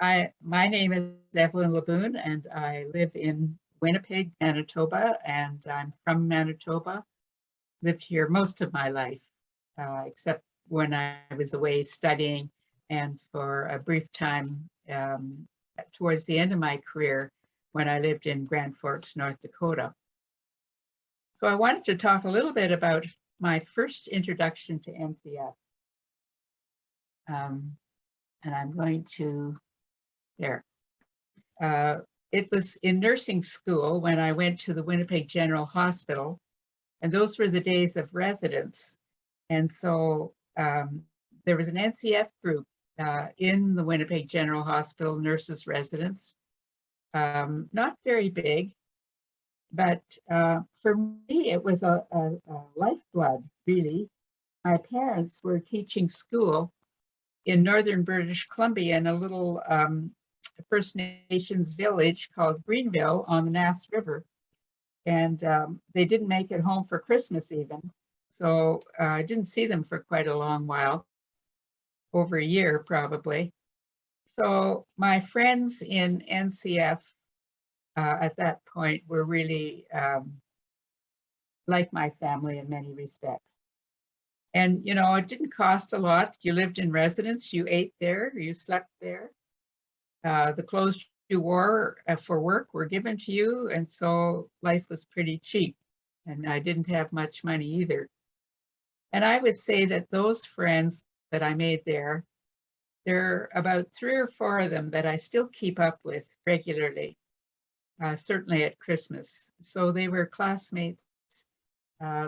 My name is Evelyn Labun, and I live in Winnipeg, Manitoba, and I'm from Manitoba. Lived here most of my life, except when I was away studying, and for a brief time towards the end of my career when I lived in Grand Forks, North Dakota. So I wanted to talk a little bit about my first introduction to NCF. And I'm going to, there. It was in nursing school when I went to the Winnipeg General Hospital, and those were the days of residence. And so there was an NCF group in the Winnipeg General Hospital nurses residence, not very big, but for me, it was a lifeblood, really. My parents were teaching school in northern British Columbia in a little First Nations village called Greenville on the Nass River. And they didn't make it home for Christmas even. So I didn't see them for quite a long while, over a year probably. So my friends in NCF at that point were really like my family in many respects. And, you know, it didn't cost a lot. You lived in residence, you ate there, you slept there. The clothes you wore for work were given to you, and so life was pretty cheap. And I didn't have much money either. And I would say that those friends that I made there are about 3 or 4 of them that I still keep up with regularly, certainly at Christmas. So they were classmates,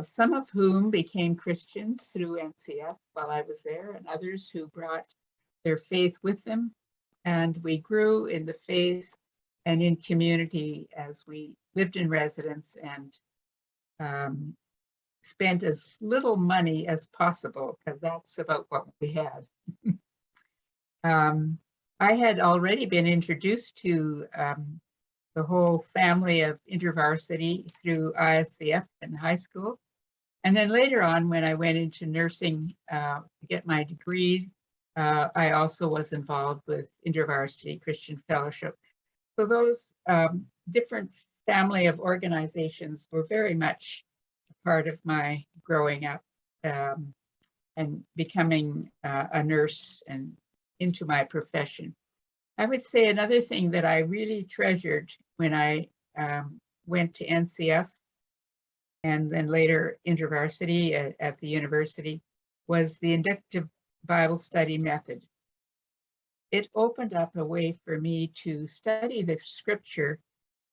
some of whom became Christians through NCF while I was there, and others who brought their faith with them. And we grew in the faith and in community as we lived in residence and spent as little money as possible, because that's about what we had. I had already been introduced to the whole family of InterVarsity through ISCF in high school. And then later on, when I went into nursing to get my degree, I also was involved with InterVarsity Christian Fellowship. So those different family of organizations were very much a part of my growing up and becoming a nurse and into my profession. I would say another thing that I really treasured when I went to NCF and then later InterVarsity at the university was the inductive Bible study method. It opened up a way for me to study the scripture,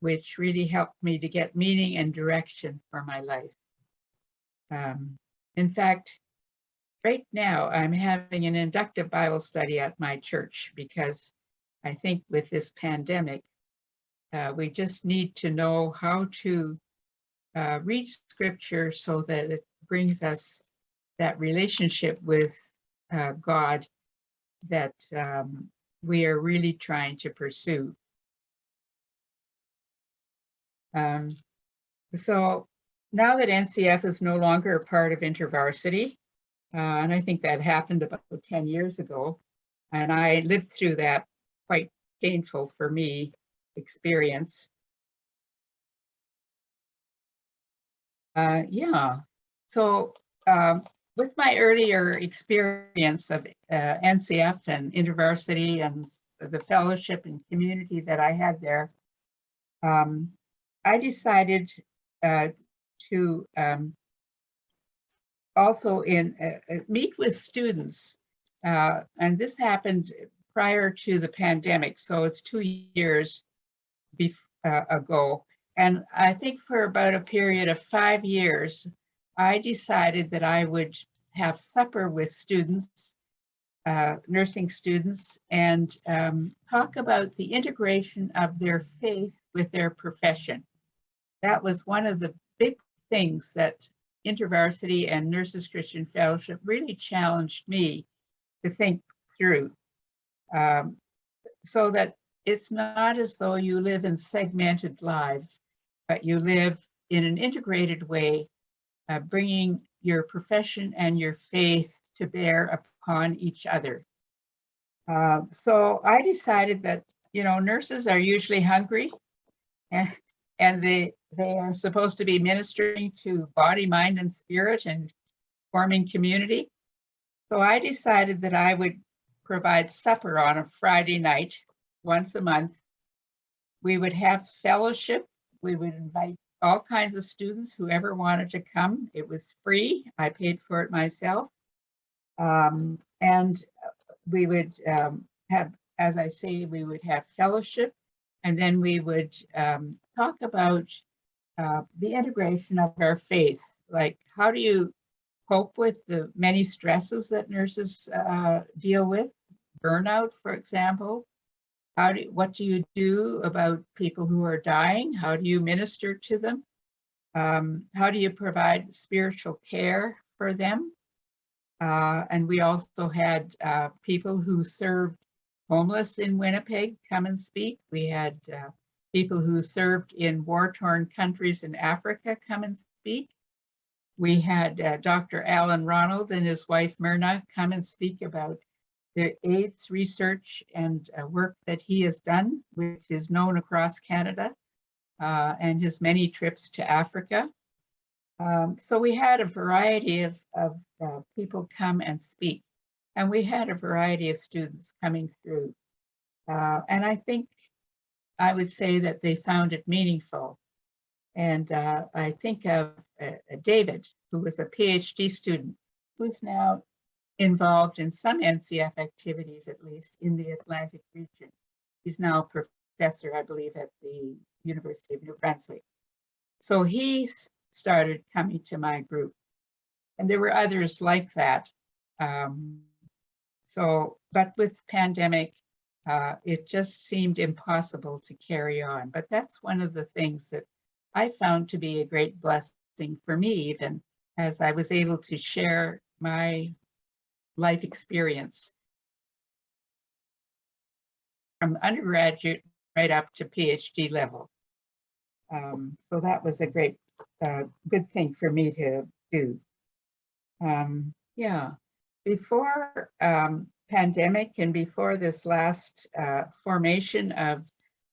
which really helped me to get meaning and direction for my life. In fact, right now I'm having an inductive Bible study at my church because I think with this pandemic, we just need to know how to read scripture so that it brings us that relationship with God that we are really trying to pursue. So now that NCF is no longer a part of InterVarsity, and I think that happened about 10 years ago, and I lived through that quite painful for me experience. So with my earlier experience of NCF and InterVarsity and the fellowship and community that I had there, I decided to also meet with students. And this happened prior to the pandemic, so it's 2 years ago. And I think for about a period of 5 years, I decided that I would have supper with students, nursing students, and talk about the integration of their faith with their profession. That was one of the big things that InterVarsity and Nurses Christian Fellowship really challenged me to think through, so that it's not as though you live in segmented lives, but you live in an integrated way, bringing your profession and your faith to bear upon each other. So I decided that, nurses are usually hungry, and, and they are supposed to be ministering to body, mind, and spirit and forming community. So I decided that I would provide supper on a Friday night once a month. We would have fellowship. We would invite all kinds of students, whoever wanted to come. It was free. I paid for it myself. And we would have, as I say, we would have fellowship, and then we would talk about the integration of our faith. Like, how do you cope with the many stresses that nurses deal with? Burnout, for example. What do you do about people who are dying? How do you minister to them? How do you provide spiritual care for them? And we also had people who served homeless in Winnipeg come and speak. We had people who served in war-torn countries in Africa come and speak. We had Dr. Alan Ronald and his wife Myrna come and speak about the AIDS research and work that he has done, which is known across Canada, and his many trips to Africa. So we had a variety of people come and speak, and we had a variety of students coming through. And I think I would say that they found it meaningful. And I think of David, who was a PhD student, who's now involved in some NCF activities, at least in the Atlantic region. He's now a professor, I believe, at the University of New Brunswick. So he started coming to my group, and there were others like that. But with pandemic, it just seemed impossible to carry on. But that's one of the things that I found to be a great blessing for me, even as I was able to share my life experience from undergraduate right up to PhD level. So that was a great, good thing for me to do. Yeah, before pandemic and before this last formation of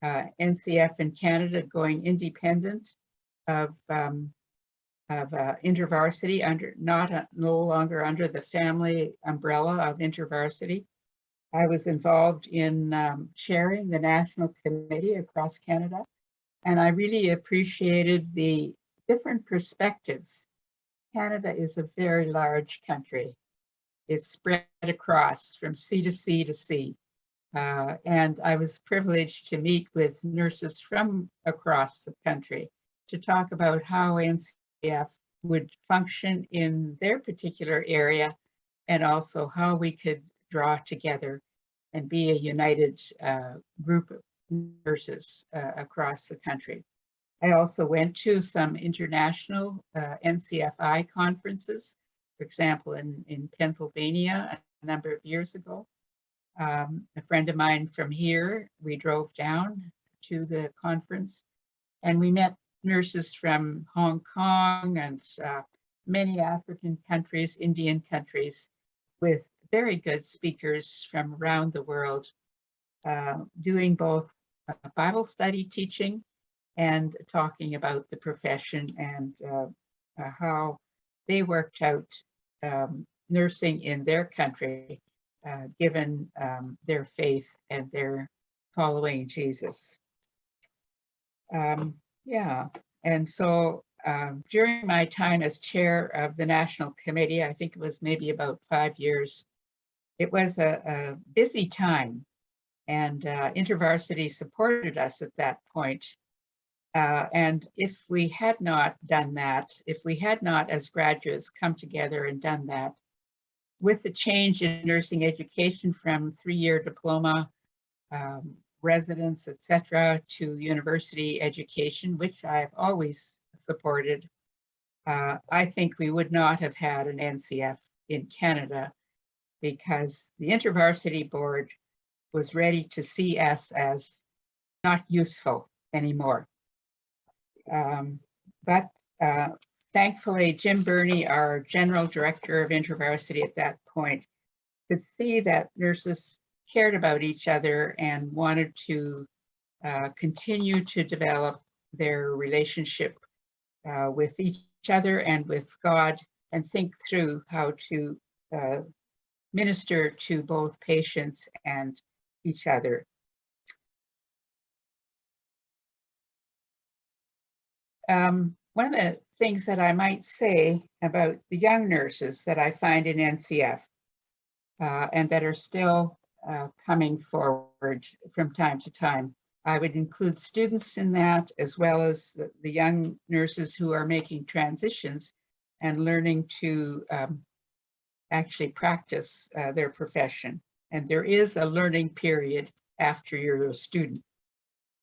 NCF in Canada going independent of InterVarsity, no longer under the family umbrella of InterVarsity, I was involved in chairing the national committee across Canada, and I really appreciated the different perspectives. Canada is a very large country. It's spread across from sea to sea to sea. And I was privileged to meet with nurses from across the country to talk about how NCF would function in their particular area, and also how we could draw together and be a united group of nurses across the country. I also went to some international NCFI conferences, for example, in Pennsylvania a number of years ago. A friend of mine from here, we drove down to the conference, and we met nurses from Hong Kong and many African countries, Indian countries, with very good speakers from around the world, doing both Bible study teaching and talking about the profession and how they worked out nursing in their country, given their faith and their following Jesus. Yeah, and so during my time as chair of the National Committee, I think it was maybe about 5 years, it was a busy time, and InterVarsity supported us at that point. And if we had not done that, if we had not as graduates come together and done that, with the change in nursing education from 3-year diploma, residence, etc., to university education, which I've always supported, I think we would not have had an NCF in Canada, because the InterVarsity board was ready to see us as not useful anymore. But thankfully, Jim Burney, our general director of InterVarsity at that point, could see that nurses cared about each other and wanted to continue to develop their relationship with each other and with God, and think through how to minister to both patients and each other. One of the things that I might say about the young nurses that I find in NCF and that are still coming forward from time to time, I would include students in that, as well as the young nurses who are making transitions and learning to actually practice their profession. And there is a learning period after you're a student.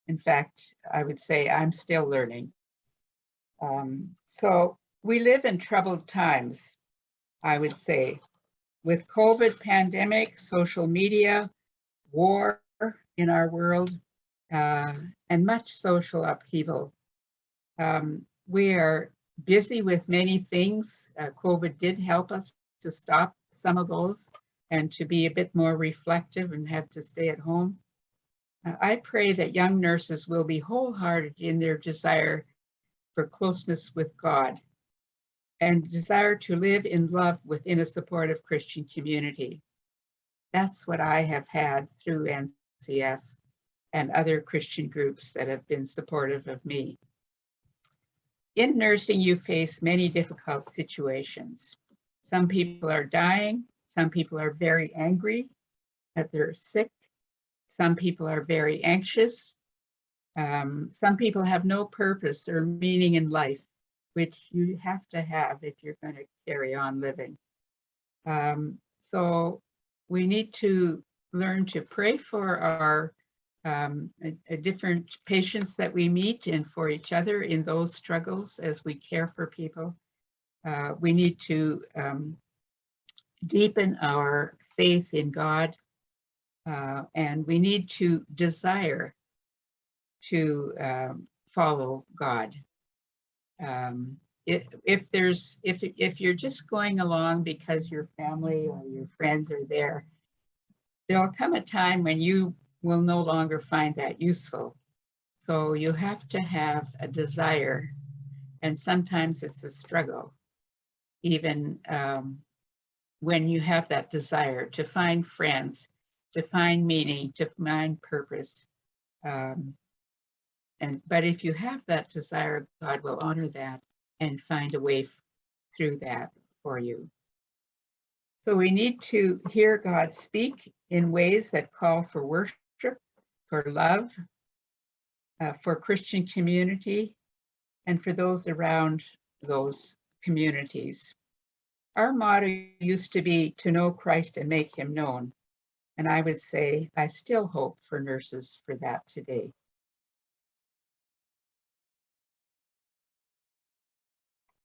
In fact, I would say I'm still learning. So we live in troubled times, I would say, with COVID pandemic, social media, war in our world, and much social upheaval. We are busy with many things. COVID did help us to stop some of those and to be a bit more reflective and have to stay at home. I pray that young nurses will be wholehearted in their desire for closeness with God and desire to live in love within a supportive Christian community. That's what I have had through NCF and other Christian groups that have been supportive of me. In nursing, you face many difficult situations. Some people are dying. Some people are very angry that they're sick. Some people are very anxious. Some people have no purpose or meaning in life, which you have to have if you're going to carry on living. So we need to learn to pray for our different patients that we meet and for each other in those struggles as we care for people. We need to deepen our faith in God, and we need to desire to follow God. If you're just going along because your family or your friends are there, there'll come a time when you will no longer find that useful. So you have to have a desire, and sometimes it's a struggle, even when you have that desire to find friends, to find meaning, to find purpose. But if you have that desire, God will honor that and find a way through that for you. So we need to hear God speak in ways that call for worship, for love, for Christian community, and for those around those communities. Our motto used to be to know Christ and make him known. And I would say I still hope for nurses for that today.